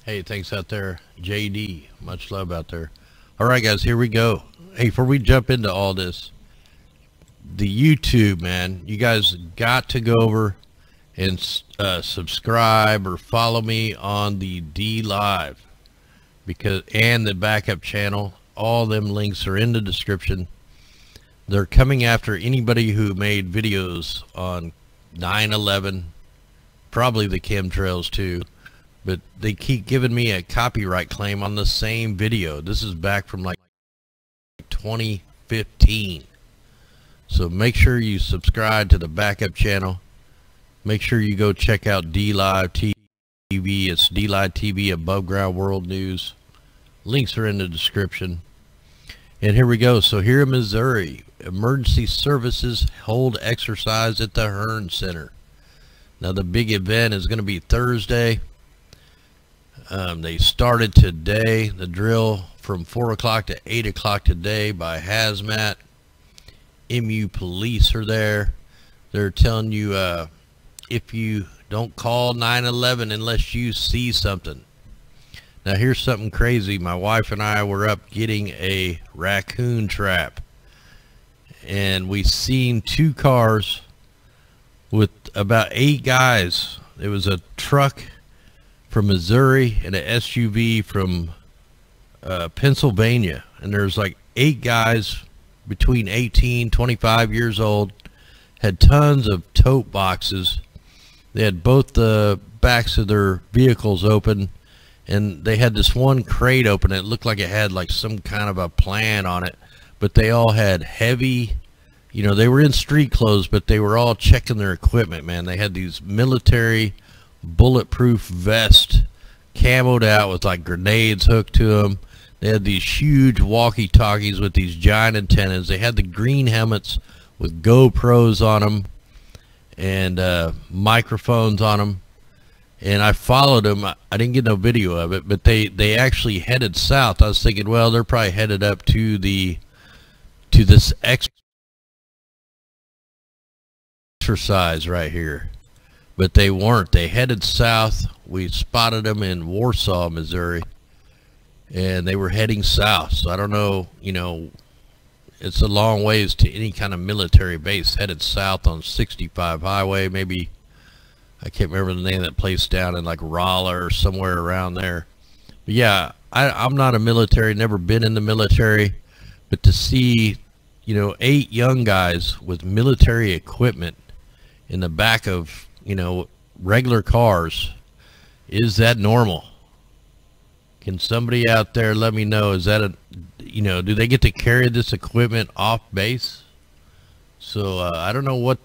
Hey, thanks out there, JD. Much love out there. All right, guys, here we go. Hey, before we jump into all this, the YouTube, man, you guys got to go over and subscribe or follow me on the D Live and the backup channel. All them links are in the description. They're coming after anybody who made videos on 9/11, probably the chemtrails too. But they keep giving me a copyright claim on the same video. This is back from like 2015. So make sure you subscribe to the backup channel. Make sure you go check out D Live TV. It's D Live TV, Above Ground World News. Links are in the description. And here we go. So here in Missouri, emergency services hold exercise at the Hearn Center. Now the big event is going to be Thursday. They started today, the drill from 4 o'clock to 8 o'clock today by Hazmat. MU police are there. They're telling you if you don't call 911 unless you see something. Now here's something crazy. My wife and I were up getting a raccoon trap, and we seen 2 cars with about 8 guys. It was a truck from Missouri and an SUV from Pennsylvania, and there's like 8 guys between 18 25 years old, had tons of tote boxes. They had both the backs of their vehicles open, and they had this one crate open. It looked like it had like some kind of a plan on it, but they all had heavy, you know, they were in street clothes, but they were all checking their equipment, man. They had these military bulletproof vest camoed out with like grenades hooked to them. They had these huge walkie-talkies with these giant antennas. They had the green helmets with GoPros on them and microphones on them. And I followed them. I didn't get no video of it, but they actually headed south. I was thinking, well, they're probably headed up to this exercise right here. But they weren't. They headed south. We spotted them in Warsaw, Missouri, and they were heading south. So I don't know, you know, it's a long ways to any kind of military base. Headed south on 65 highway, maybe, I can't remember the name of that place down in like Rolla or somewhere around there. But yeah, I'm not a military, never been in the military, but to see, you know, 8 young guys with military equipment in the back of, you know, regular cars, is that normal? Can somebody out there let me know? Is that a, you know, do they get to carry this equipment off base? So I don't know what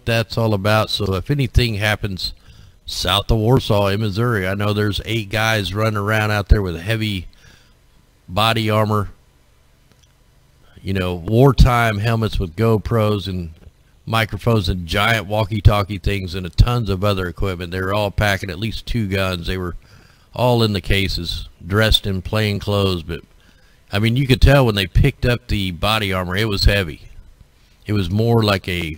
that's all about. So if anything happens south of Warsaw in Missouri, I know there's 8 guys running around out there with heavy body armor, you know, wartime helmets with GoPros and microphones and giant walkie-talkie things and tons of other equipment. They were all packing at least 2 guns. They were all in the cases, dressed in plain clothes. But I mean, you could tell when they picked up the body armor, it was heavy. It was more like a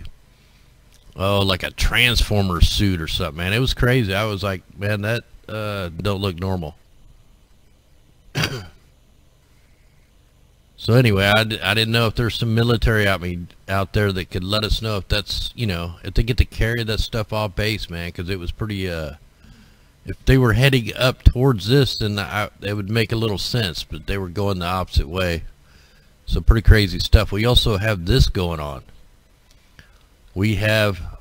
Transformer suit or something, man. It was crazy. I was like, man, that don't look normal. So anyway, I didn't know if there's some military out there that could let us know if that's, you know, if they get to carry that stuff off base, man, because it was pretty, if they were heading up towards this, then it would make a little sense, but they were going the opposite way. So pretty crazy stuff. We also have this going on. We have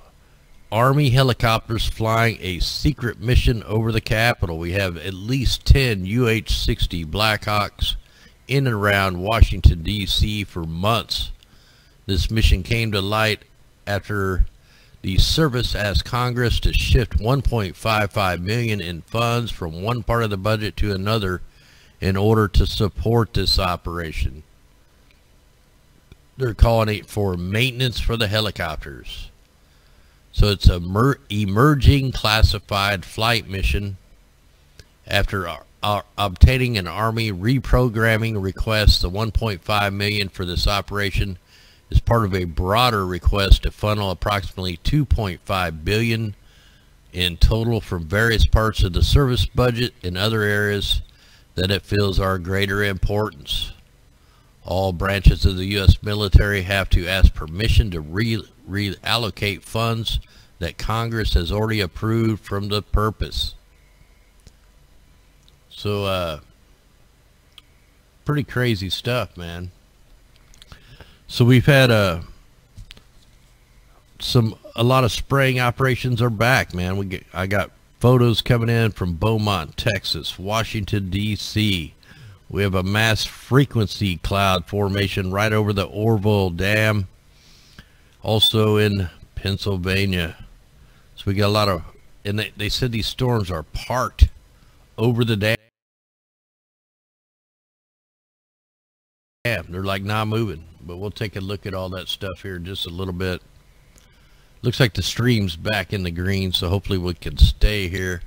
Army helicopters flying a secret mission over the Capitol. We have at least 10 UH-60 Blackhawks in and around Washington, D.C. for months. This mission came to light after the service asked Congress to shift $1.55 million in funds from one part of the budget to another in order to support this operation. They're calling it for maintenance for the helicopters. So it's a emerging classified flight mission after obtaining an Army reprogramming request. The $1.5 million for this operation is part of a broader request to funnel approximately $2.5 billion in total from various parts of the service budget and other areas that it feels are of greater importance. All branches of the U.S. military have to ask permission to reallocate funds that Congress has already approved from the purpose. So, pretty crazy stuff, man. So we've had a lot of spraying operations are back, man. I got photos coming in from Beaumont, Texas, Washington, D.C. We have a mass frequency cloud formation right over the Orville Dam, also in Pennsylvania. So we got a lot of, and they said these storms are parked over the dam. They're like not moving, but we'll take a look at all that stuff here in just a little bit. Looks like the stream's back in the green, so hopefully we can stay here.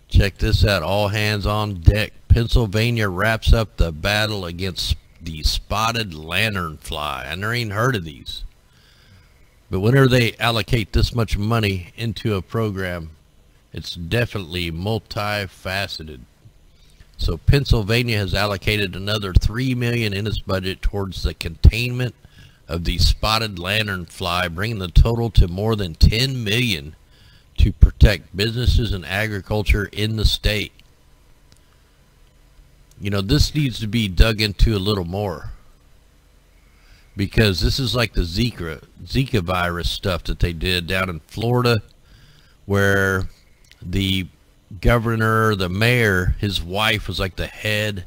Check this out. All hands on deck. Pennsylvania wraps up the battle against the spotted lanternfly. I never even heard of these. But whenever they allocate this much money into a program, it's definitely multifaceted. So Pennsylvania has allocated another $3 million in its budget towards the containment of the spotted lanternfly, bringing the total to more than $10 million to protect businesses and agriculture in the state. You know, this needs to be dug into a little more, because this is like the Zika virus stuff that they did down in Florida, where the governor, the mayor, his wife was like the head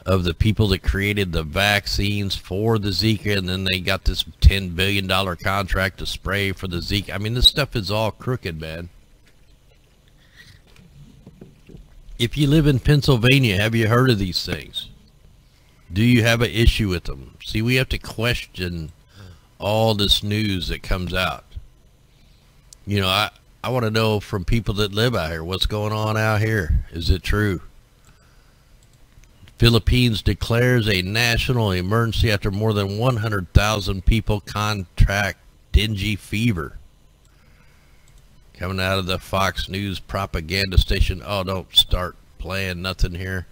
of the people that created the vaccines for the Zika, and then they got this $10 billion contract to spray for the Zika. I mean, this stuff is all crooked, man. If you live in Pennsylvania, have you heard of these things? Do you have an issue with them? See, we have to question all this news that comes out. You know, I want to know from people that live out here, what's going on out here? Is it true? Philippines declares a national emergency after more than 100,000 people contract dengue fever. Coming out of the Fox News propaganda station. Oh, don't start playing nothing here.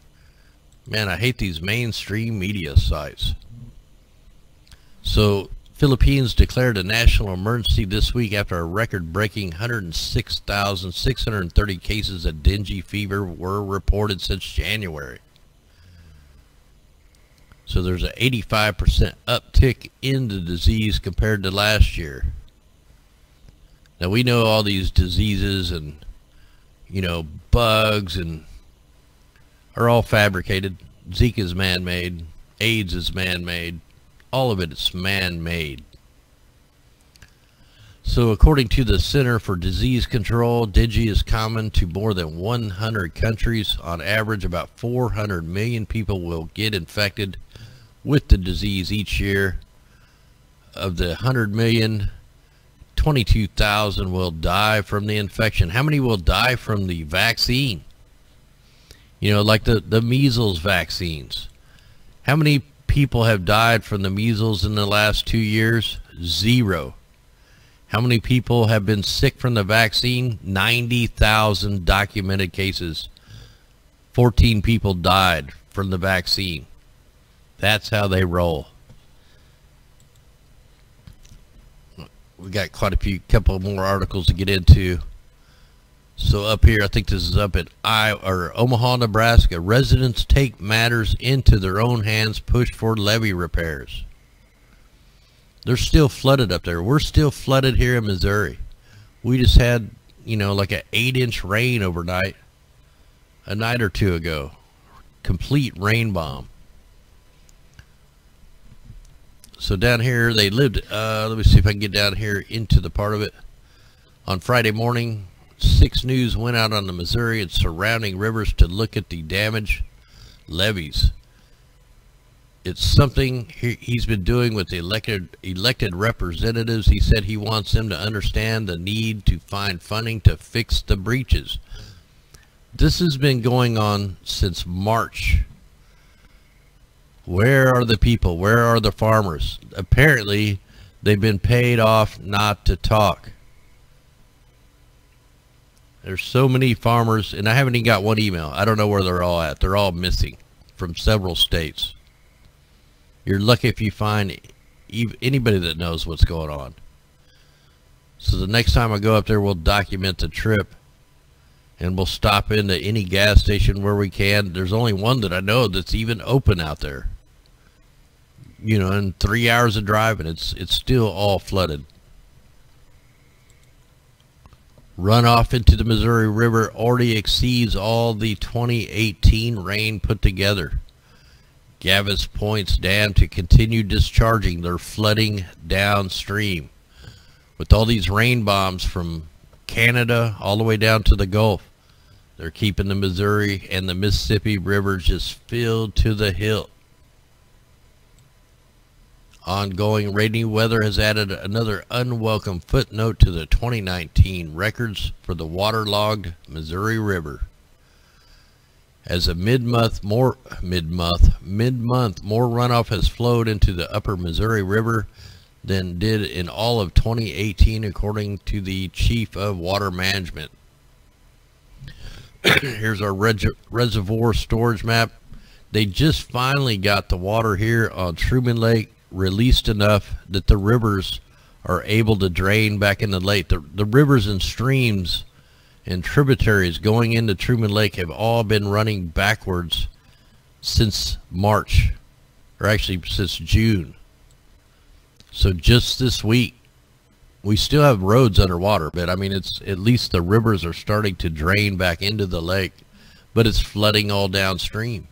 Man, I hate these mainstream media sites. So, Philippines declared a national emergency this week after a record-breaking 106,630 cases of dengue fever were reported since January. So there's an 85% uptick in the disease compared to last year. Now we know all these diseases and, you know, bugs and are all fabricated. Zika is man-made. AIDS is man-made. All of it is man-made. So according to the Center for Disease Control, dengue is common to more than 100 countries. On average, about 400 million people will get infected with the disease each year. Of the 100 million, 22,000 will die from the infection. How many will die from the vaccine? You know, like the measles vaccines. How many people have died from the measles in the last 2 years? 0. How many people have been sick from the vaccine? 90,000 documented cases. 14 people died from the vaccine. That's how they roll. We got quite a couple more articles to get into. So up here, I think this is up at Omaha, Nebraska. Residents take matters into their own hands, push for levee repairs. They're still flooded up there. We're still flooded here in Missouri. We just had, you know, like an 8-inch rain overnight, a night or two ago. Complete rain bomb. So down here, they lived, let me see if I can get down here into the part of it. On Friday morning, 6 News went out on the Missouri and surrounding rivers to look at the damaged levees. It's something he's been doing with the elected representatives. He said he wants them to understand the need to find funding to fix the breaches. This has been going on since March. Where are the people? Where are the farmers? Apparently, they've been paid off not to talk. There's so many farmers, and I haven't even got one email. I don't know where they're all at. They're all missing from several states. You're lucky if you find anybody that knows what's going on. So the next time I go up there, we'll document the trip, and we'll stop into any gas station where we can. There's only one that I know that's even open out there. You know, in 3 hours of driving, it's still all flooded. Runoff into the Missouri River already exceeds all the 2018 rain put together. Gavis Point's dam to continue discharging. They're flooding downstream. With all these rain bombs from Canada all the way down to the Gulf, they're keeping the Missouri and the Mississippi rivers just filled to the hilt. Ongoing rainy weather has added another unwelcome footnote to the 2019 records for the waterlogged Missouri River. As a mid-month more runoff has flowed into the upper Missouri River than did in all of 2018, according to the Chief of Water Management. Here's our reservoir storage map. They just finally got the water here on Truman Lake released enough that the rivers are able to drain back in the lake. The rivers and streams and tributaries going into Truman Lake have all been running backwards since March, or actually since June. So just this week, we still have roads underwater, but I mean, it's at least the rivers are starting to drain back into the lake, but it's flooding all downstream.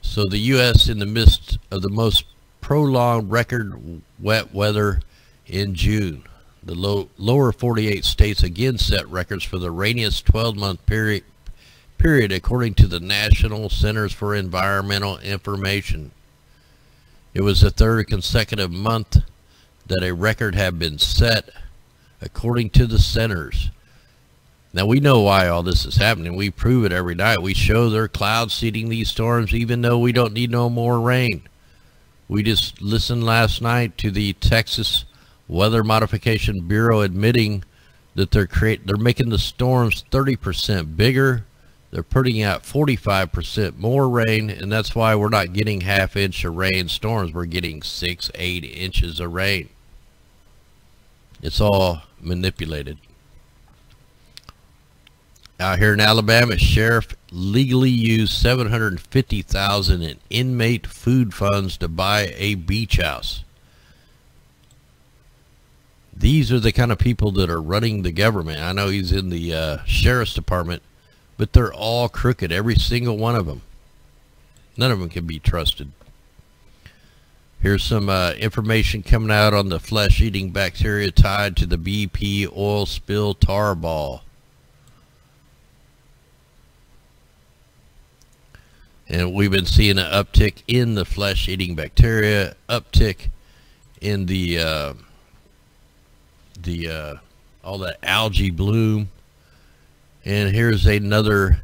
So the U.S. in the midst of the most prolonged record wet weather in June. The lower 48 states again set records for the rainiest 12-month period according to the National Centers for Environmental Information. It was the third consecutive month that a record had been set according to the centers. Now we know why all this is happening. We prove it every night. We show they're cloud seeding these storms even though we don't need no more rain. We just listened last night to the Texas Weather Modification Bureau admitting that they're making the storms 30% bigger. They're putting out 45% more rain, and that's why we're not getting half-inch of rain storms. We're getting 6-8 inches of rain. It's all manipulated. Out here in Alabama, sheriff legally used $750,000 in inmate food funds to buy a beach house. These are the kind of people that are running the government. I know he's in the sheriff's department, but they're all crooked, every single one of them. None of them can be trusted. Here's some information coming out on the flesh-eating bacteria tied to the BP oil spill tarball. And we've been seeing an uptick in the flesh-eating bacteria, uptick in the all that algae bloom. And here's another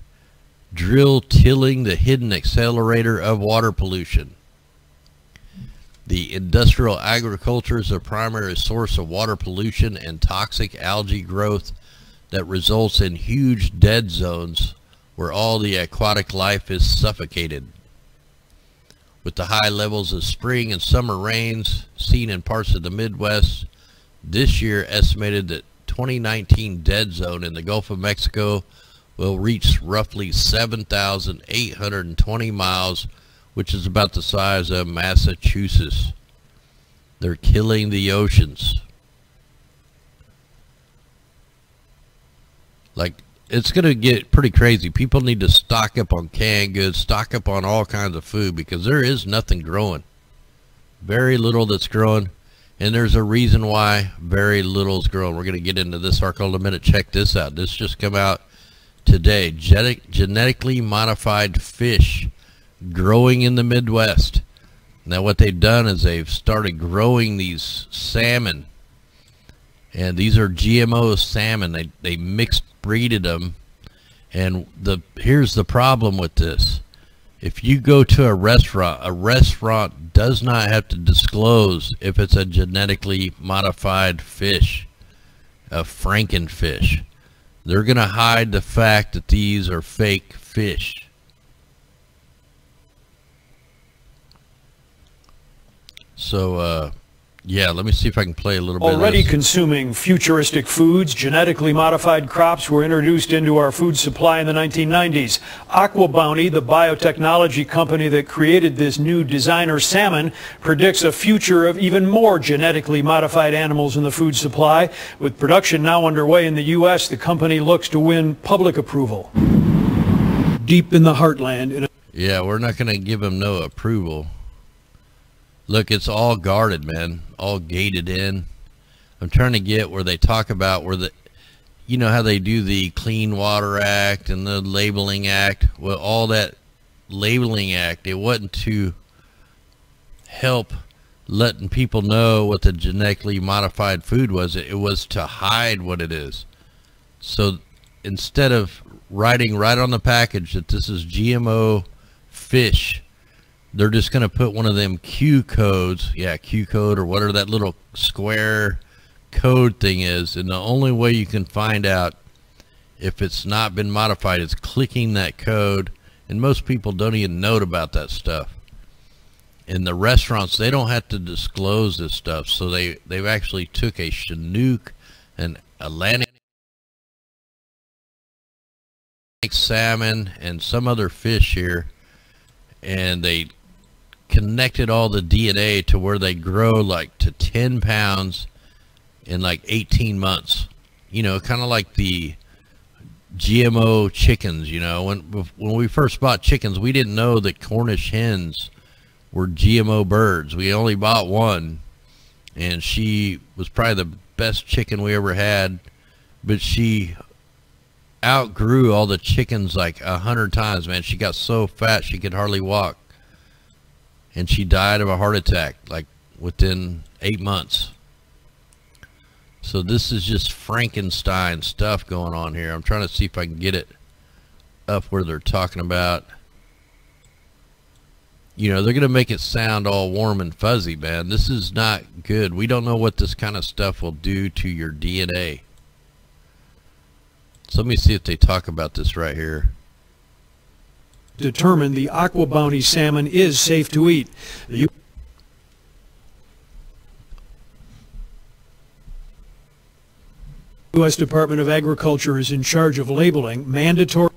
drill tilling, the hidden accelerator of water pollution. The industrial agriculture is a primary source of water pollution and toxic algae growth that results in huge dead zones where all the aquatic life is suffocated. With the high levels of spring and summer rains seen in parts of the Midwest, this year estimated that 2019 dead zone in the Gulf of Mexico will reach roughly 7,820 miles, which is about the size of Massachusetts. They're killing the oceans. Like, it's going to get pretty crazy. People need to stock up on canned goods, stock up on all kinds of food, because there is nothing growing. Very little that's growing, and there's a reason why very little is growing. We're going to get into this article in a minute. Check this out. This just came out today. Genetically modified fish growing in the Midwest. Now what they've done is they've started growing these salmon, and these are GMO salmon. They mixed breeded them, and here's the problem with this. If you go to a restaurant does not have to disclose if it's a genetically modified fish. of Frankenfish. They're going to hide the fact that these are fake fish. So, yeah, let me see if I can play a little bit Already of this. consuming futuristic foods, genetically modified crops were introduced into our food supply in the 1990s. Aqua Bounty, the biotechnology company that created this new designer salmon, predicts a future of even more genetically modified animals in the food supply. With production now underway in the U.S., the company looks to win public approval. Deep in the heartland. Yeah, we're not going to give them no approval. Look, it's all guarded, man. All gated in. I'm trying to get where they talk about where the, you know how they do the Clean Water Act and the Labeling Act. Well, all that Labeling Act, it wasn't to help letting people know what the genetically modified food was. It was to hide what it is. So instead of writing right on the package that this is GMO fish, they're just going to put one of them Q codes, yeah, Q code or whatever that little square code thing is, and the only way you can find out if it's not been modified is clicking that code, and most people don't even know about that stuff. In the restaurants, they don't have to disclose this stuff, so they've actually took a Chinook, an Atlantic salmon, and some other fish here, and they connected all the DNA to where they grow like to 10 pounds in like 18 months. You know, kind of like the GMO chickens. You know, when we first bought chickens, we didn't know that Cornish hens were GMO birds. We only bought one, and she was probably the best chicken we ever had, but she outgrew all the chickens like 100 times, man. She got so fat she could hardly walk, and she died of a heart attack like within 8 months. So this is just Frankenstein stuff going on here. I'm trying to see if I can get it up where they're talking about, you know, they're going to make it sound all warm and fuzzy, man. This is not good. We don't know what this kind of stuff will do to your DNA. So let me see if they talk about this right here. Determined the Aqua Bounty salmon is safe to eat. The U.S. Department of Agriculture is in charge of labeling. Mandatory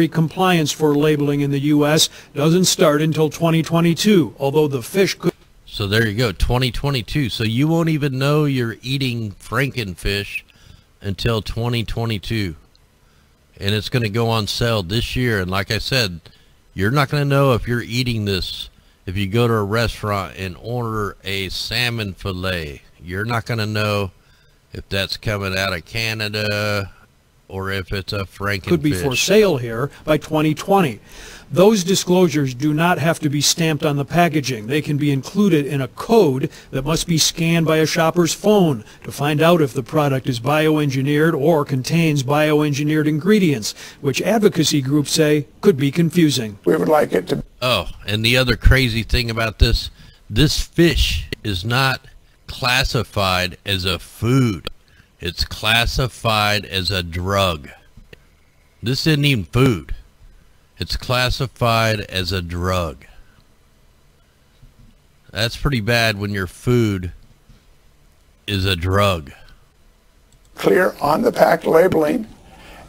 compliance for labeling in the U.S. doesn't start until 2022, although the fish could... So there you go, 2022. So you won't even know you're eating Frankenfish until 2022. And it's going to go on sale this year. And like I said, you're not going to know if you're eating this if you go to a restaurant and order a salmon fillet. You're not going to know if that's coming out of Canada or if it's a Frankenfish. Could be for sale here by 2020. Those disclosures do not have to be stamped on the packaging. They can be included in a code that must be scanned by a shopper's phone to find out if the product is bioengineered or contains bioengineered ingredients, which advocacy groups say could be confusing. We would like it to... Oh, and the other crazy thing about this fish is not classified as a food. It's classified as a drug. This isn't even food. It's classified as a drug. That's pretty bad when your food is a drug. Clear on the pack labeling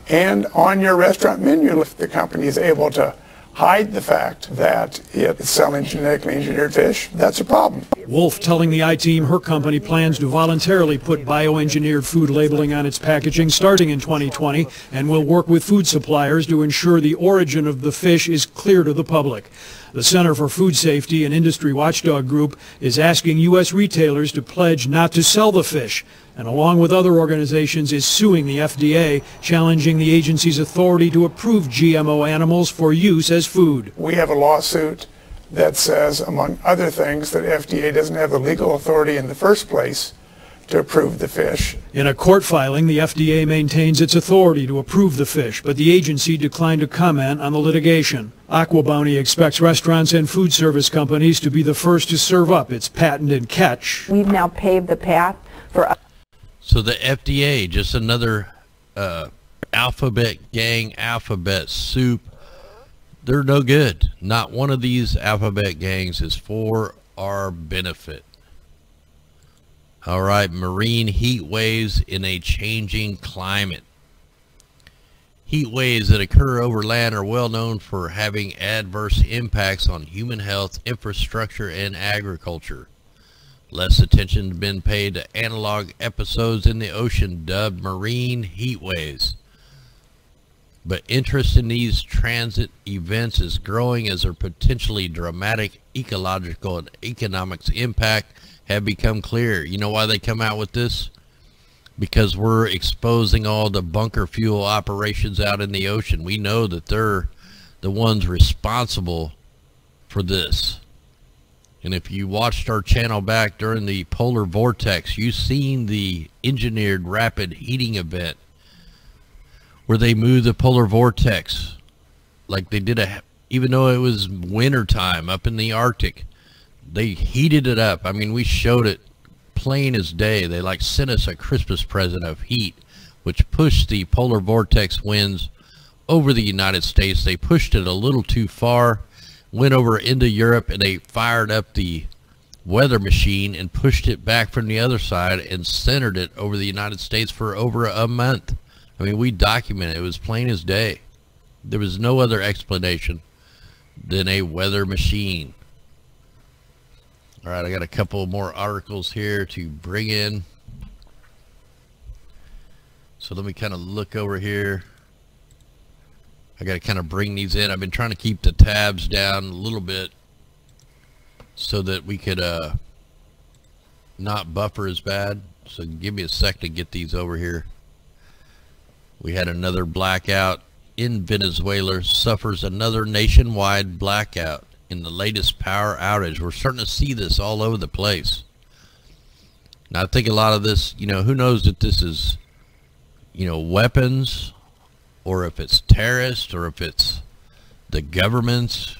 and on your restaurant menu if the company is able to hide the fact that it's selling genetically engineered fish, that's a problem. Wolf telling the I-Team her company plans to voluntarily put bioengineered food labeling on its packaging starting in 2020 and will work with food suppliers to ensure the origin of the fish is clear to the public. The Center for Food Safety, an industry watchdog group, is asking U.S. retailers to pledge not to sell the fish, and along with other organizations is suing the FDA, challenging the agency's authority to approve GMO animals for use as food. We have a lawsuit that says, among other things, that FDA doesn't have the legal authority in the first place to approve the fish. In a court filing, the FDA maintains its authority to approve the fish, but the agency declined to comment on the litigation. Aqua Bounty expects restaurants and food service companies to be the first to serve up its patented catch. We've now paved the path for So the FDA, just another alphabet gang, alphabet soup. They're no good. Not one of these alphabet gangs is for our benefit. All right, marine heat waves in a changing climate. Heat waves that occur over land are well known for having adverse impacts on human health, infrastructure, and agriculture. Less attention has been paid to analog episodes in the ocean dubbed marine heat waves. But interest in these transit events is growing as their potentially dramatic ecological and economics impact have become clear. You know why they come out with this? Because we're exposing all the bunker fuel operations out in the ocean. We know that they're the ones responsible for this. And if you watched our channel back during the polar vortex, you've seen the engineered rapid heating event where they moved the polar vortex like they did even though it was winter time up in the Arctic, they heated it up. I mean, we showed it plain as day. They like sent us a Christmas present of heat, which pushed the polar vortex winds over the United States. They pushed it a little too far, went over into Europe, and they fired up the weather machine and pushed it back from the other side and centered it over the United States for over a month. I mean, we documented it. It was plain as day. There was no other explanation than a weather machine. All right, I got a couple more articles here to bring in. So let me kind of look over here. I got to kind of bring these in. I've been trying to keep the tabs down a little bit so that we could not buffer as bad. So give me a sec to get these over here. We had another blackout in Venezuela. Suffers another nationwide blackout in the latest power outage. We're starting to see this all over the place. Now I think a lot of this, you know, who knows that this is, you know, weapons, or if it's terrorists, or if it's the governments,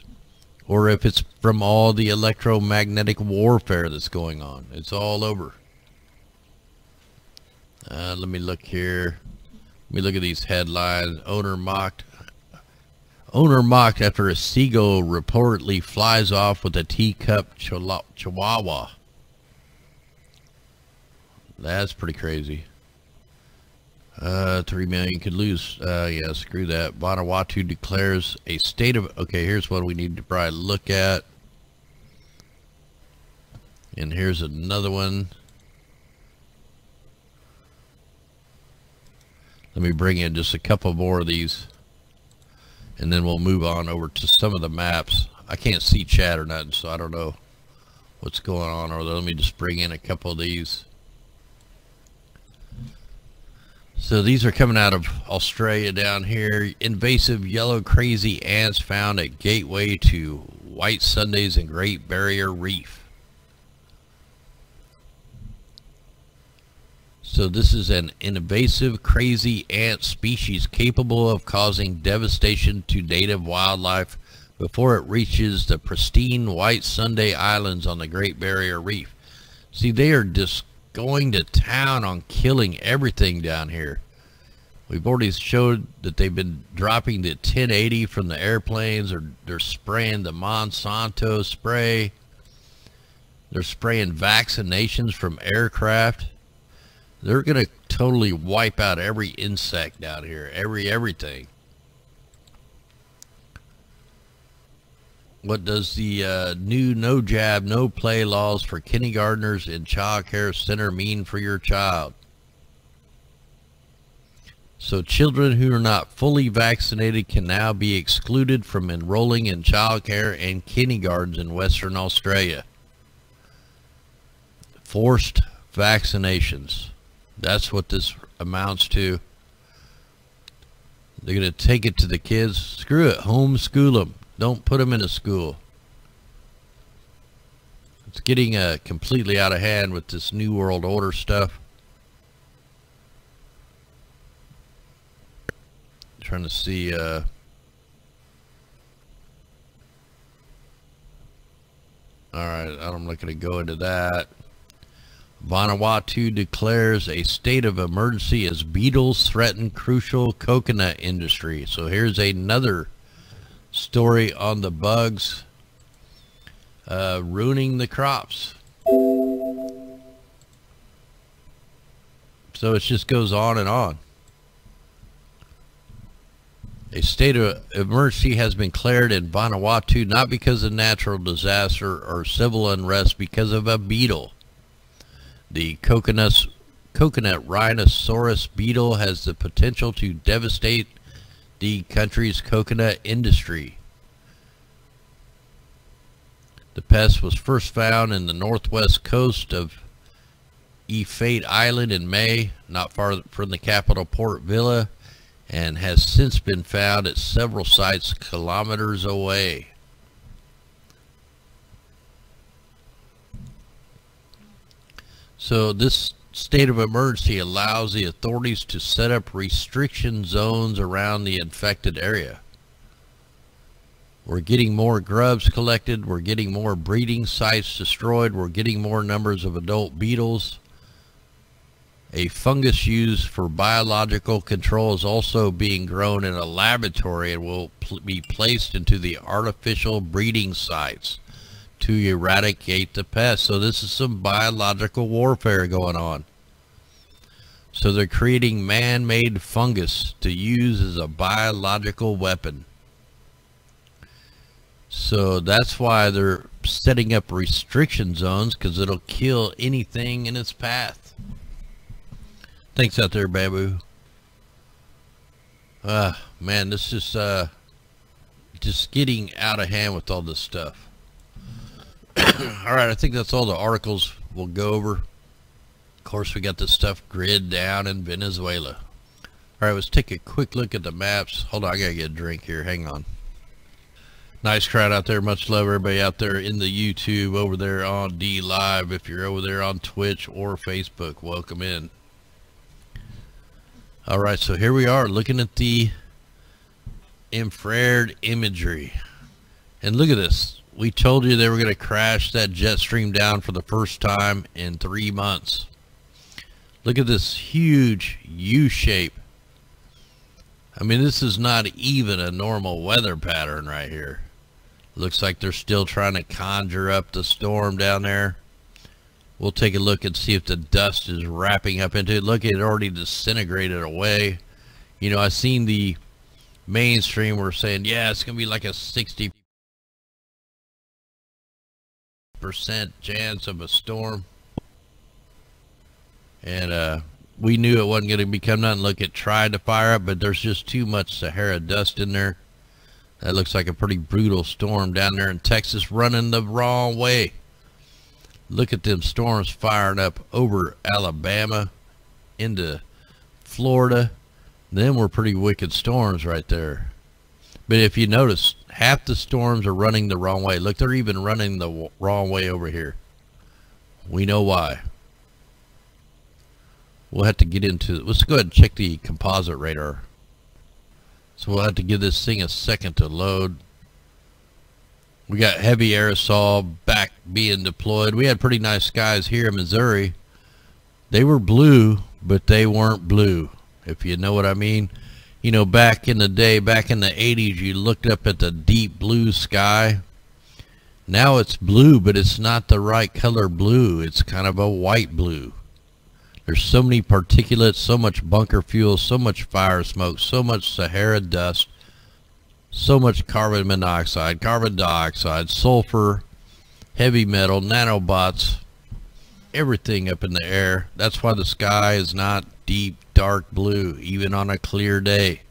or if it's from all the electromagnetic warfare that's going on. It's all over. Let me look here. Let me look at these headlines. Owner mocked after a seagull reportedly flies off with a teacup chihuahua. That's pretty crazy. 3 million could lose. Yeah, screw that. Vanuatu declares a state of... Okay, here's what we need to probably look at. And here's another one. Let me bring in just a couple more of these, and then we'll move on over to some of the maps. I can't see chat or nothing, so I don't know what's going on over there. Let me just bring in a couple of these. So these are coming out of Australia down here. Invasive yellow crazy ants found at gateway to White Sundays and Great Barrier Reef. So this is an invasive crazy ant species capable of causing devastation to native wildlife before it reaches the pristine White Sunday Islands on the Great Barrier Reef. See, they are just going to town on killing everything down here. We've already showed that they've been dropping the 1080 from the airplanes, or they're spraying the Monsanto spray. They're spraying vaccinations from aircraft. They're going to totally wipe out every insect down here, everything. What does the new no jab, no play laws for kindergartners and child care center mean for your child? So children who are not fully vaccinated can now be excluded from enrolling in child care and kindergartens in Western Australia. Forced vaccinations. That's what this amounts to. They're going to take it to the kids. Screw it. Homeschool them. Don't put them in a school. It's getting completely out of hand with this New World Order stuff. Trying to see... Alright, I'm not going to go into that. Vanuatu declares a state of emergency as beetles threaten crucial coconut industry. So here's another story on the bugs ruining the crops. So it just goes on and on. A state of emergency has been declared in Vanuatu, not because of natural disaster or civil unrest, because of a beetle. The coconut rhinoceros beetle has the potential to devastate the country's coconut industry. The pest was first found in the northwest coast of Efate Island in May, not far from the capital Port Vila, and has since been found at several sites kilometers away. So this state of emergency allows the authorities to set up restriction zones around the infected area. We're getting more grubs collected, we're getting more breeding sites destroyed, we're getting more numbers of adult beetles. A fungus used for biological control is also being grown in a laboratory and will be placed into the artificial breeding sites to eradicate the pest. So this is some biological warfare going on. So they're creating man-made fungus to use as a biological weapon. So that's why they're setting up restriction zones, because it'll kill anything in its path. Thanks out there, Babu. Man, this is just getting out of hand with all this stuff. Alright, I think that's all the articles we'll go over. Of course, we got this stuff grid down in Venezuela. Alright, let's take a quick look at the maps. Hold on, I gotta get a drink here. Hang on. Nice crowd out there. Much love, everybody out there in the YouTube, over there on D Live. If you're over there on Twitch or Facebook, welcome in. Alright, so here we are looking at the infrared imagery. And look at this. We told you they were going to crash that jet stream down for the first time in 3 months. Look at this huge U-shape. I mean, this is not even a normal weather pattern right here. Looks like they're still trying to conjure up the storm down there. We'll take a look and see if the dust is wrapping up into it. Look, it already disintegrated away. You know, I seen the mainstream were saying, yeah, it's going to be like a 60% chance of a storm. And we knew it wasn't going to become nothing. Look, it tried to fire up, but there's just too much Sahara dust in there. That looks like a pretty brutal storm down there in Texas, running the wrong way. Look at them storms firing up over Alabama into Florida. Them were pretty wicked storms right there. But if you notice, half the storms are running the wrong way. Look, they're even running the wrong way over here. We know why. We'll have to get into, let's go ahead and check the composite radar. So we'll have to give this thing a second to load. We got heavy aerosol back being deployed. We had pretty nice skies here in Missouri. They were blue, but they weren't blue, if you know what I mean. You know, back in the day, back in the 80s, you looked up at the deep blue sky. Now it's blue, but it's not the right color blue. It's kind of a white blue. There's so many particulates, so much bunker fuel, so much fire smoke, so much Sahara dust, so much carbon monoxide, carbon dioxide, sulfur, heavy metal, nanobots, everything up in the air. That's why the sky is not deep, dark blue, even on a clear day.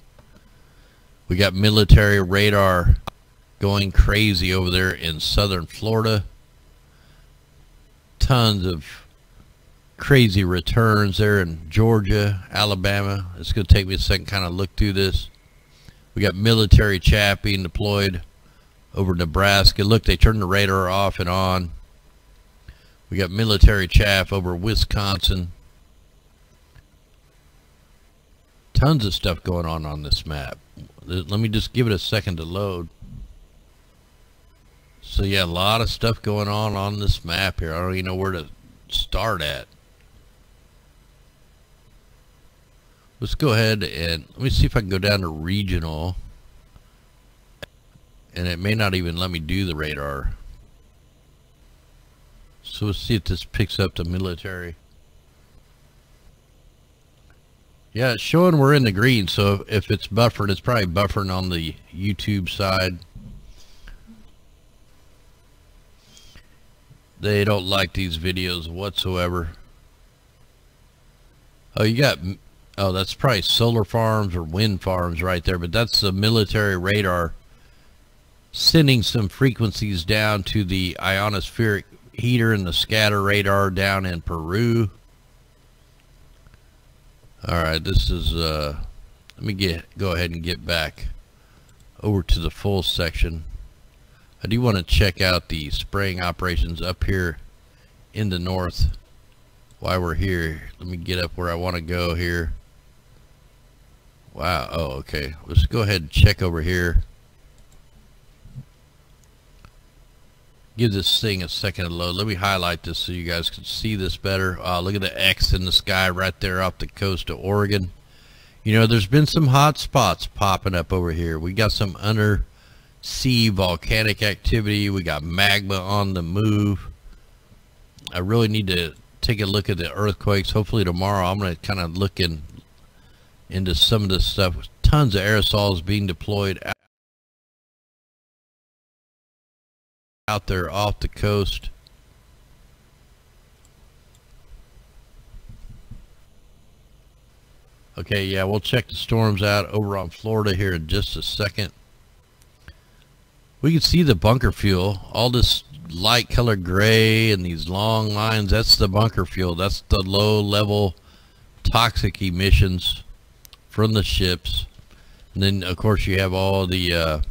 We got military radar going crazy over there in southern Florida. Tons of crazy returns there in Georgia, Alabama. It's going to take me a second to kind of look through this. We got military chaff being deployed over Nebraska. Look, they turned the radar off and on. We got military chaff over Wisconsin. Tons of stuff going on this map. Let me just give it a second to load. So yeah, a lot of stuff going on this map here. I don't even know where to start at. Let's go ahead and let me see if I can go down to regional. And it may not even let me do the radar. So let's see if this picks up the military. Yeah, it's showing we're in the green, so if it's buffering, it's probably buffering on the YouTube side. They don't like these videos whatsoever. Oh, you got, oh, that's probably solar farms or wind farms right there, but that's the military radar sending some frequencies down to the ionospheric heater and the scatter radar down in Peru. Alright, this is let me go ahead and get back over to the full section. I do want to check out the spraying operations up here in the north while we're here. Let me get up where I want to go here. Wow, oh okay, let's go ahead and check over here. Give this thing a second to load. Let me highlight this so you guys can see this better. Look at the X in the sky right there off the coast of Oregon. You know, there's been some hot spots popping up over here. We got some undersea volcanic activity. We got magma on the move. I really need to take a look at the earthquakes. Hopefully tomorrow I'm going to kind of look into some of this stuff. Tons of aerosols being deployed out there off the coast. Okay, yeah, we'll check the storms out over on Florida here in just a second. We can see the bunker fuel, all this light colored gray and these long lines. That's the bunker fuel. That's the low level toxic emissions from the ships. And then of course you have all the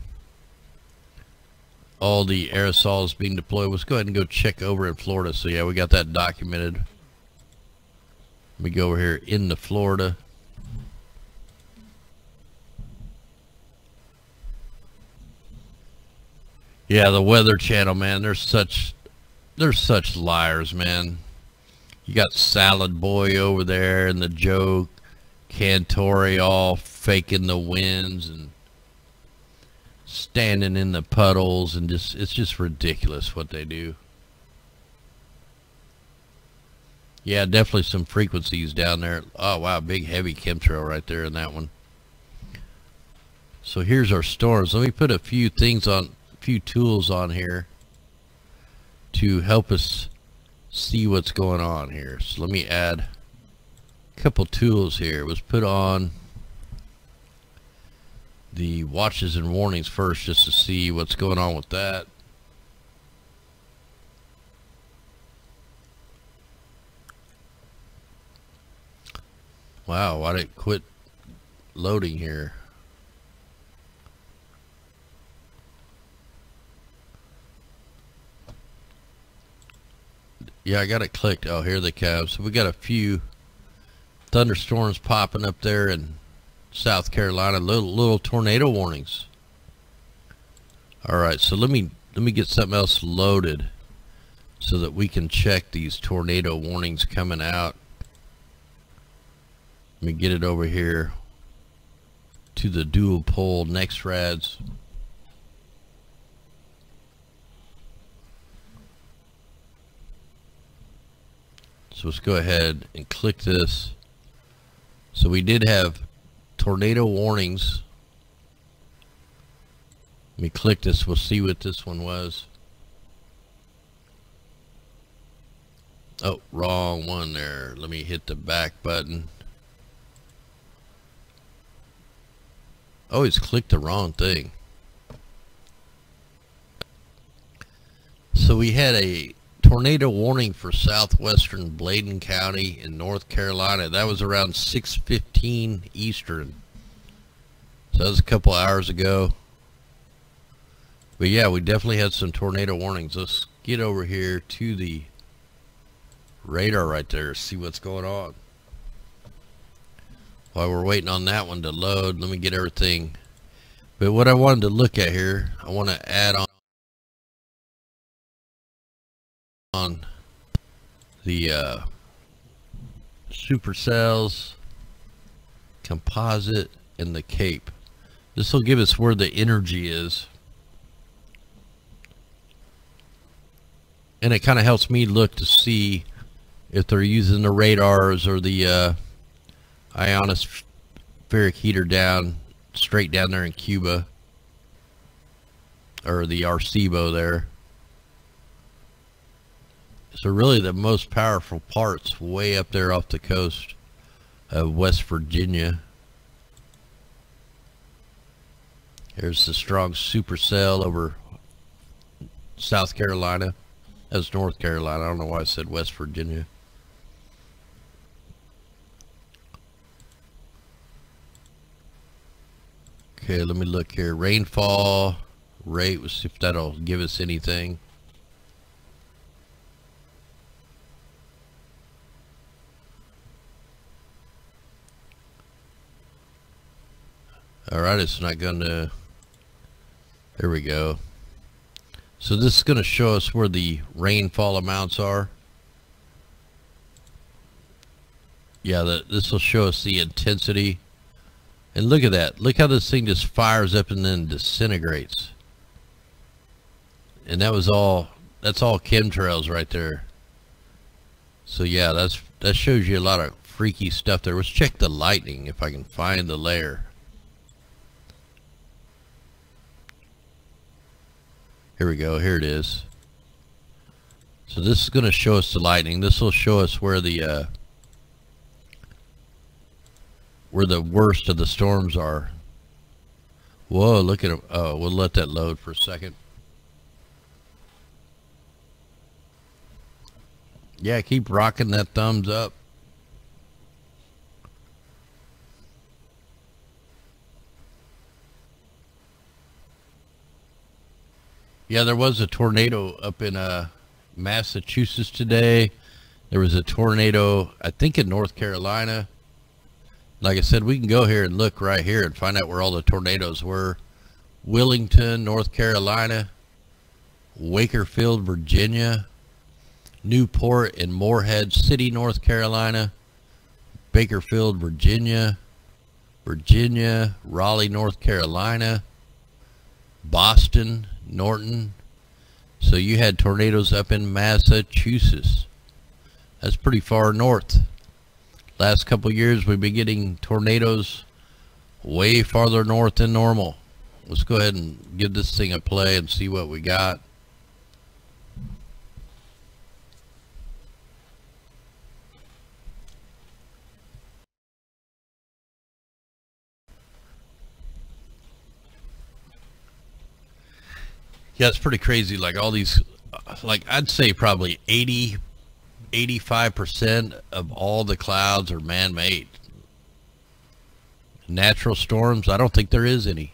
aerosols being deployed. Let's go ahead and go check over in Florida. So yeah, we got that documented. Let me go over here into Florida. Yeah, the Weather Channel, man, they're such liars, man. You got Salad Boy over there and the Joe Cantori all faking the winds and standing in the puddles, and it's just ridiculous what they do. Yeah, definitely some frequencies down there. Oh wow, big heavy chemtrail right there in that one. So here's our storms. Let me put a few things on, a few tools on here to help us see what's going on here. So let me add a couple tools here. Let's put on the watches and warnings first, just to see what's going on with that. Wow, why did it quit loading here? Yeah, I got it clicked. Oh, here they come. So we got a few thunderstorms popping up there in South Carolina, little tornado warnings. All right, so let me get something else loaded so that we can check these tornado warnings coming out. Let me get it over here to the dual pole NextRads. So let's go ahead and click this. So we did have tornado warnings. Let me click this. We'll see what this one was. Oh, wrong one there. Let me hit the back button. Always click the wrong thing. So we had a tornado warning for southwestern Bladen County in North Carolina. That was around 6:15 Eastern. So that was a couple hours ago. But yeah, we definitely had some tornado warnings. Let's get over here to the radar right there, see what's going on. While we're waiting on that one to load, let me get everything. But what I wanted to look at here, I want to add on the supercells, composite, and the cape. This will give us where the energy is. And it kind of helps me look to see if they're using the radars or the ionospheric heater down, straight down there in Cuba. Or the Arecibo there. So really the most powerful part's way up there off the coast of West Virginia. There's the strong supercell over South Carolina. That's North Carolina. I don't know why I said West Virginia. Okay, let me look here. Rainfall rate, let's see if that'll give us anything. Alright, it's not gonna, there we go. So this is gonna show us where the rainfall amounts are. Yeah, this will show us the intensity. And look at that. Look how this thing just fires up and then disintegrates. And that's all chemtrails right there. So yeah, that shows you a lot of freaky stuff there. Let's check the lightning if I can find the layer. Here we go. Here it is. So this is going to show us the lightning. This will show us where the worst of the storms are. Whoa, look at them. Oh, we'll let that load for a second. Yeah, keep rocking that thumbs up. Yeah, there was a tornado up in Massachusetts today. There was a tornado, I think, in North Carolina. Like I said, we can go here and look right here and find out where all the tornadoes were. Willington, North Carolina. Wakefield, Virginia. Newport and Morehead City, North Carolina. Bakersfield, Virginia. Raleigh, North Carolina. Boston, Norton. So you had tornadoes up in Massachusetts. That's pretty far north. Last couple years we've been getting tornadoes way farther north than normal. Let's go ahead and give this thing a play and see what we got. Yeah, it's pretty crazy. Like all these, like I'd say probably 85% of all the clouds are man-made. Natural storms, I don't think there is any.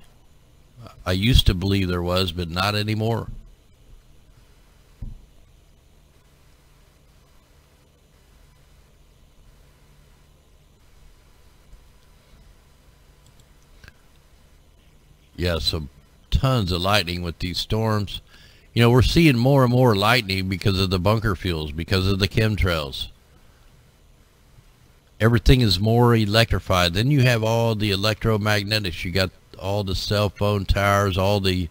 I used to believe there was, but not anymore. Yeah, so tons of lightning with these storms. You know, we're seeing more and more lightning because of the bunker fuels, because of the chemtrails. Everything is more electrified. Then you have all the electromagnetics. You got all the cell phone towers, all the,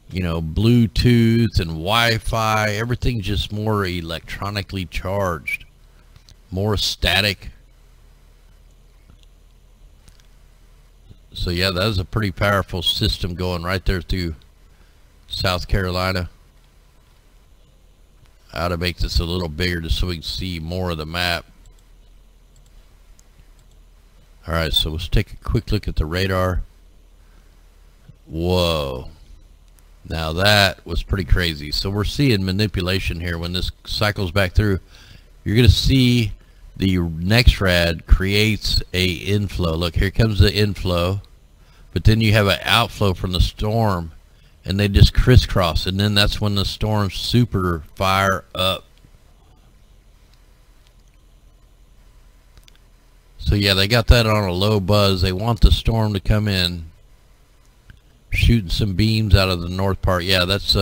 you know, Bluetooth and Wi-Fi. Everything's just more electronically charged, more static. So yeah, that is a pretty powerful system going right there through South Carolina. I ought to make this a little bigger just so we can see more of the map. Alright, so let's take a quick look at the radar. Whoa. Now that was pretty crazy. So we're seeing manipulation here. When this cycles back through, you're going to see the next rad creates a inflow. Look, here comes the inflow. But then you have an outflow from the storm, and they just crisscross, and then that's when the storms super fire up. So yeah, they got that on a low buzz. They want the storm to come in, shooting some beams out of the north part. Yeah, that's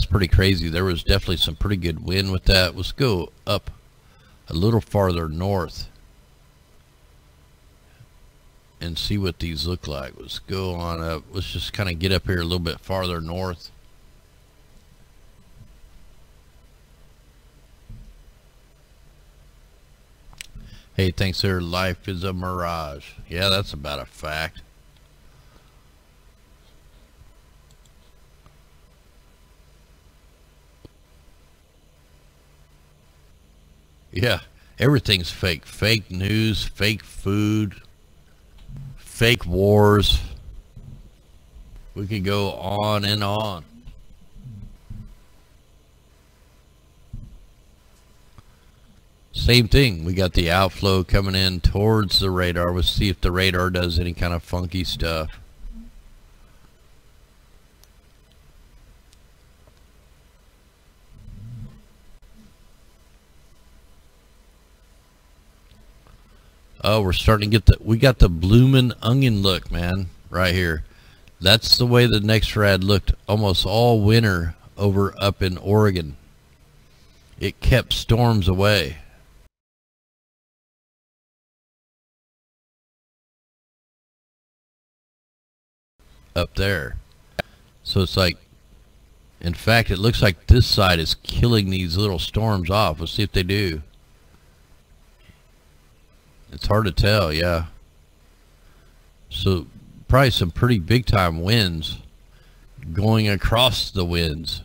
pretty crazy. There was definitely some pretty good wind with that. Let's go up a little farther north. and see what these look like. Let's go on up. Let's just kind of get up here a little bit farther north. Hey, thanks there. Life is a mirage. Yeah, that's about a fact. Yeah, everything's fake. Fake news, fake food, fake wars. We could go on and on. Same thing. We got the outflow coming in towards the radar. We'll see if the radar does any kind of funky stuff. Oh, we're starting to get we got the bloomin' onion look, man, right here. That's the way the next rad looked almost all winter over up in Oregon. It kept storms away. Up there. So it's like, in fact, it looks like this side is killing these little storms off. Let's see if they do. It's hard to tell, yeah. So probably some pretty big time winds going across the winds.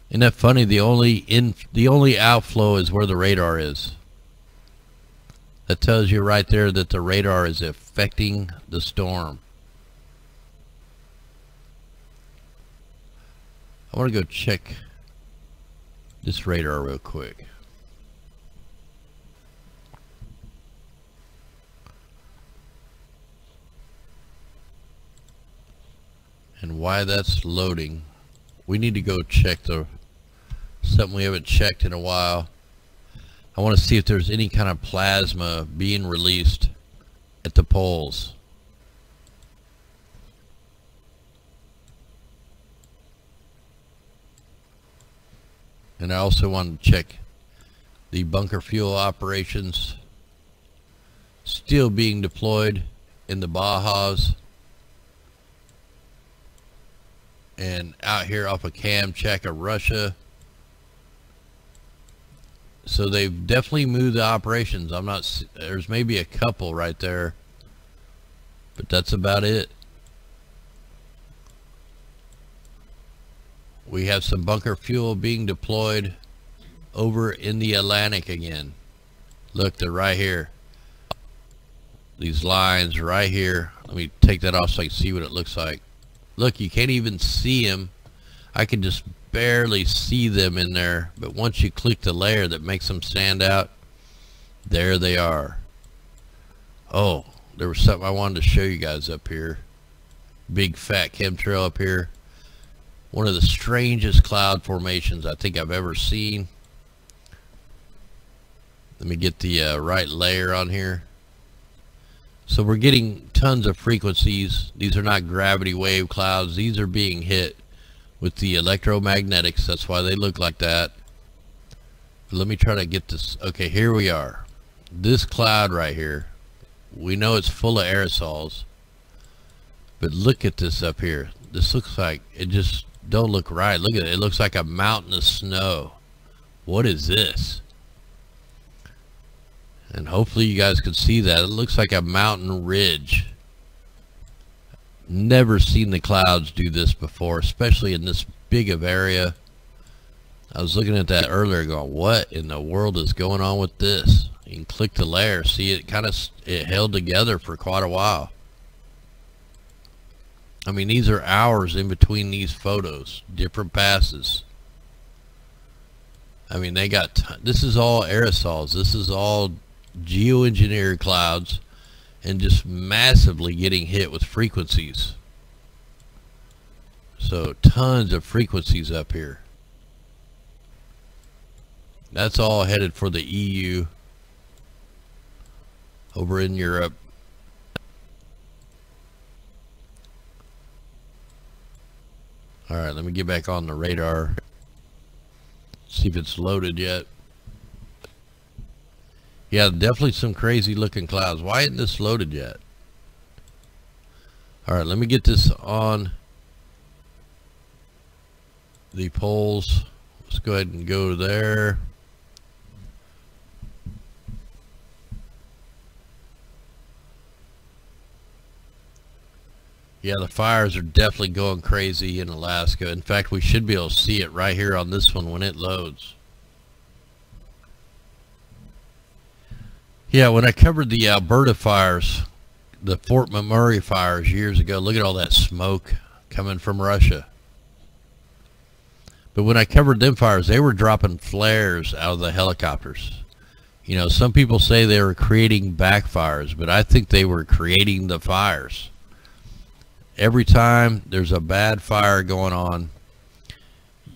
Isn't that funny? The only outflow is where the radar is. That tells you right there that the radar is affecting the storm. I want to go check this radar real quick. And why that's loading, we need to go check something we haven't checked in a while. I want to see if there's any kind of plasma being released at the poles. And I also want to check the bunker fuel operations still being deployed in the Bajas. And out here off of Kamchatka, Russia. So they've definitely moved the operations. There's maybe a couple right there, but that's about it. We have some bunker fuel being deployed over in the Atlantic again. Look, they're right here. These lines right here. Let me take that off so I can see what it looks like. Look, you can't even see them. I can just barely see them in there. But once you click the layer that makes them stand out, there they are. Oh, there was something I wanted to show you guys up here. Big fat chemtrail up here. One of the strangest cloud formations I think I've ever seen. Let me get the right layer on here. So we're getting tons of frequencies. These are not gravity wave clouds. These are being hit with the electromagnetics. That's why they look like that. But let me try to get this. Okay, here we are. This cloud right here, we know it's full of aerosols. But look at this up here. This looks like, it just don't look right. Look at it. It looks like a mountain of snow. What is this? And hopefully you guys can see that. It looks like a mountain ridge. Never seen the clouds do this before, especially in this big of area. I was looking at that earlier going, what in the world is going on with this? You can click the layer. See, it held together for quite a while. I mean, these are hours in between these photos. Different passes. I mean, they got, this is all aerosols. This is all geoengineered clouds and just massively getting hit with frequencies. So tons of frequencies up here. That's all headed for the EU over in Europe. Alright, let me get back on the radar. See if it's loaded yet. Yeah, definitely some crazy looking clouds. Why isn't this loaded yet? All right, let me get this on the poles. Let's go ahead and go there. Yeah, the fires are definitely going crazy in Alaska. In fact, we should be able to see it right here on this one when it loads. Yeah, when I covered the Alberta fires, the Fort McMurray fires years ago, look at all that smoke coming from Russia. But when I covered them fires, they were dropping flares out of the helicopters. You know, some people say they were creating backfires, but I think they were creating the fires. Every time there's a bad fire going on,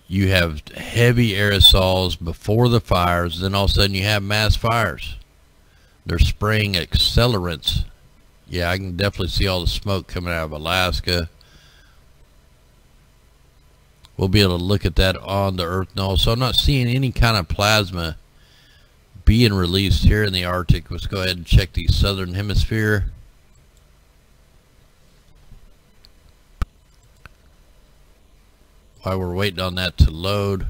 you have heavy aerosols before the fires, then all of a sudden you have mass fires. They're spraying accelerants. Yeah, I can definitely see all the smoke coming out of Alaska. We'll be able to look at that on the Earth null. So I'm not seeing any kind of plasma being released here in the Arctic. Let's go ahead and check the southern hemisphere. While we're waiting on that to load.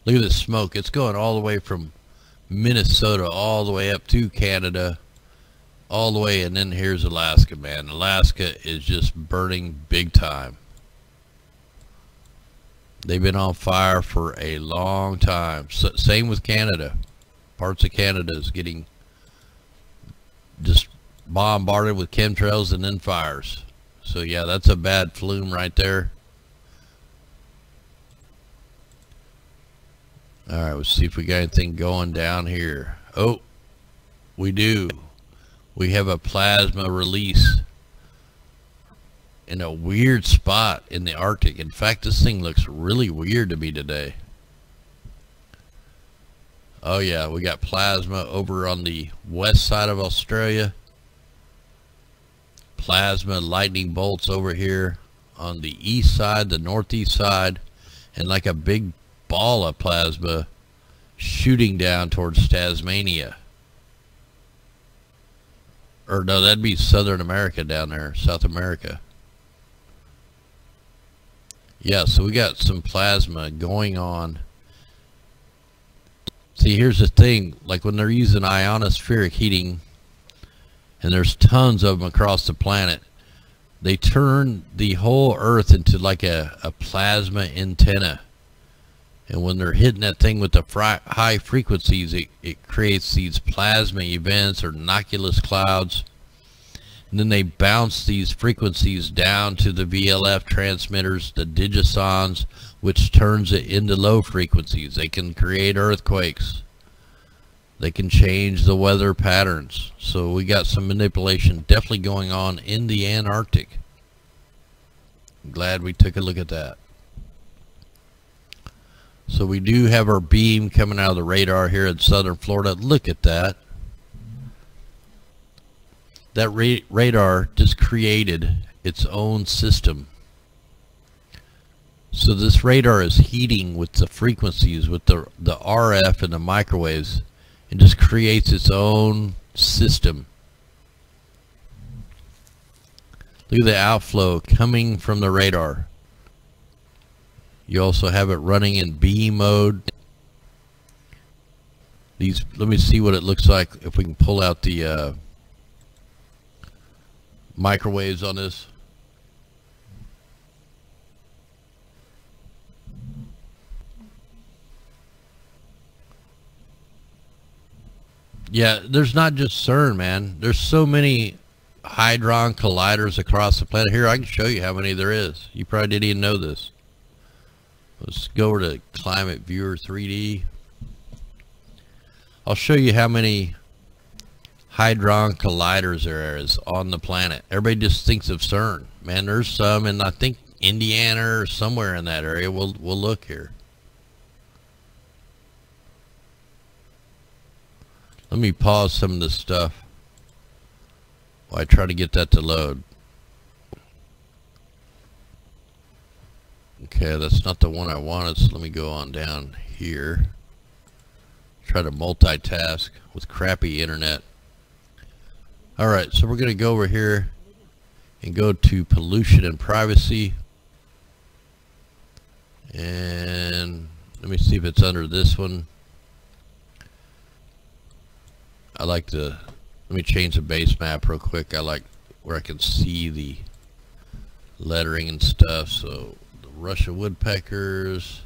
Look at this smoke. It's going all the way from Minnesota all the way up to Canada, all the way, and then here's Alaska, man. Alaska is just burning big time. They've been on fire for a long time. So, same with Canada. Parts of Canada is getting just bombarded with chemtrails and then fires. So yeah, that's a bad flume right there. Alright, let's see if we got anything going down here. Oh, we do. We have a plasma release in a weird spot in the Arctic. In fact, this thing looks really weird to me today. Oh yeah, we got plasma over on the west side of Australia. Plasma lightning bolts over here on the east side, the northeast side, and like a big ball of plasma shooting down towards Tasmania. Or no, that'd be Southern America down there, South America. Yeah, so we got some plasma going on. See, here's the thing, like when they're using ionospheric heating, and there's tons of them across the planet, they turn the whole Earth into like a plasma antenna. And when they're hitting that thing with the high frequencies, it creates these plasma events or nocculus clouds. And then they bounce these frequencies down to the VLF transmitters, the digisons, which turns it into low frequencies. They can create earthquakes. They can change the weather patterns. So we got some manipulation definitely going on in the Antarctic. I'm glad we took a look at that. So we do have our beam coming out of the radar here in southern Florida. Look at that. That radar just created its own system. So this radar is heating with the frequencies, with the RF and the microwaves. It just creates its own system. Look at the outflow coming from the radar. You also have it running in beam mode. Let me see what it looks like if we can pull out the microwaves on this. Yeah, there's not just CERN, man. There's so many hadron colliders across the planet. Here, I can show you how many there is. You probably didn't even know this. Let's go over to Climate Viewer 3D. I'll show you how many hadron colliders there is on the planet. Everybody just thinks of CERN. Man, there's some in, I think, Indiana or somewhere in that area. We'll look here. Let me pause some of this stuff while I try to get that to load. Okay, that's not the one I wanted, so let me go on down here. Try to multitask with crappy internet. Alright, so we're going to go over here and go to pollution and privacy, and let me see if it's under this one. Let me change the base map real quick. I like where I can see the lettering and stuff. So the Russia woodpeckers,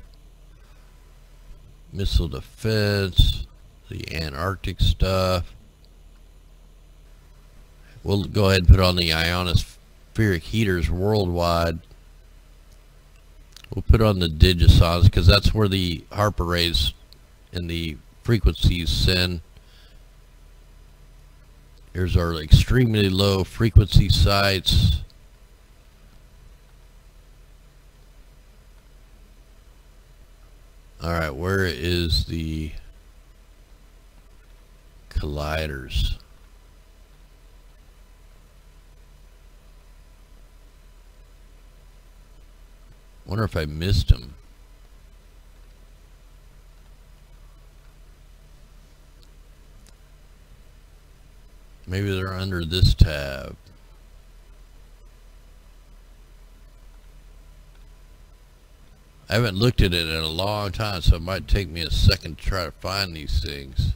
missile defense, the Antarctic stuff. We'll go ahead and put on the ionospheric heaters worldwide. We'll put on the digisons because that's where the HARP arrays and the frequencies send. Here's our extremely low frequency sites. Alright, where is the colliders? Wonder if I missed them. Maybe they're under this tab. I haven't looked at it in a long time, so it might take me a second to try to find these things.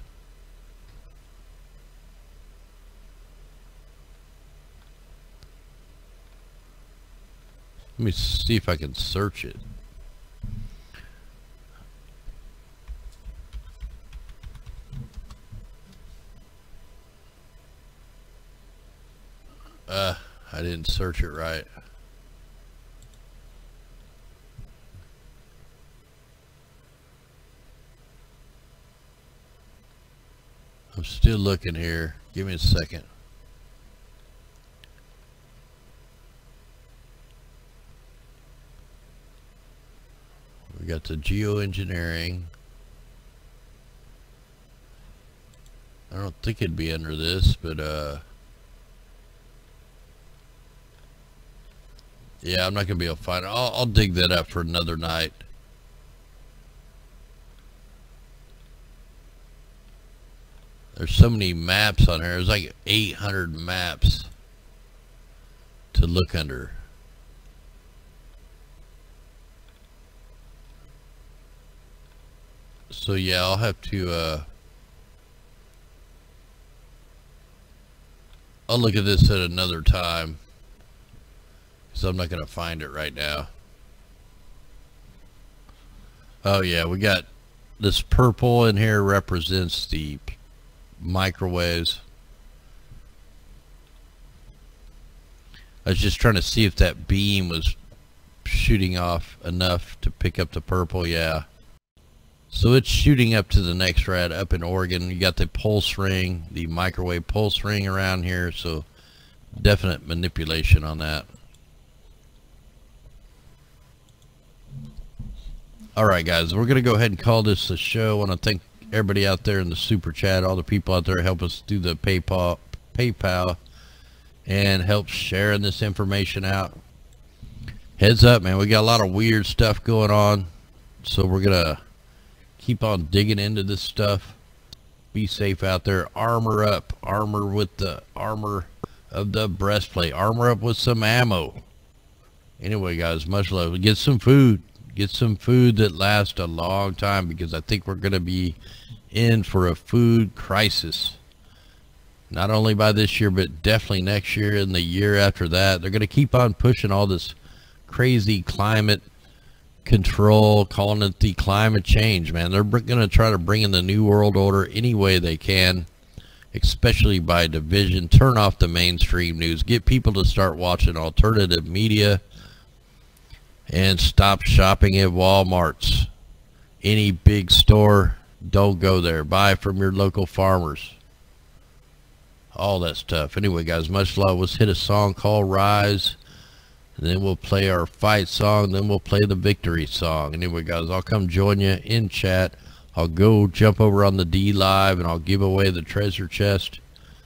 Let me see if I can search it. I didn't search it right. I'm still looking here. Give me a second. We got the geoengineering. I don't think it'd be under this, but yeah, I'm not gonna be able to find it. I'll dig that up for another night. There's so many maps on here. There's like 800 maps to look under. So yeah, I'll have to I'll look at this at another time, so I'm not gonna find it right now. Oh yeah, we got this purple in here represents the microwaves. I was just trying to see if that beam was shooting off enough to pick up the purple. Yeah, so it's shooting up to the next rad up in Oregon. You got the pulse ring, the microwave pulse ring around here, so definite manipulation on that. Alright guys, we're going to go ahead and call this a show. I want to thank everybody out there in the super chat, all the people out there help us do the PayPal and help sharing this information out. Heads up, man, we got a lot of weird stuff going on, so we're going to keep on digging into this stuff. Be safe out there. Armor up. Armor with the armor of the breastplate. Armor up with some ammo. Anyway guys, much love. Get some food. Get some food that lasts a long time, because I think we're going to be in for a food crisis. Not only by this year, but definitely next year and the year after that. They're going to keep on pushing all this crazy climate control, calling it the climate change, man. They're going to try to bring in the new world order any way they can, especially by division. Turn off the mainstream news. Get people to start watching alternative media. And stop shopping at Walmarts. Any big store, don't go there. Buy from your local farmers. All that stuff. Anyway, guys, much love. Let's hit a song called Rise. And then we'll play our fight song. Then we'll play the victory song. Anyway, guys, I'll come join you in chat. I'll go jump over on the D Live and I'll give away the treasure chest.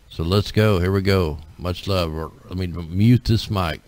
So let's go. Here we go. Much love. Let me mute this mic.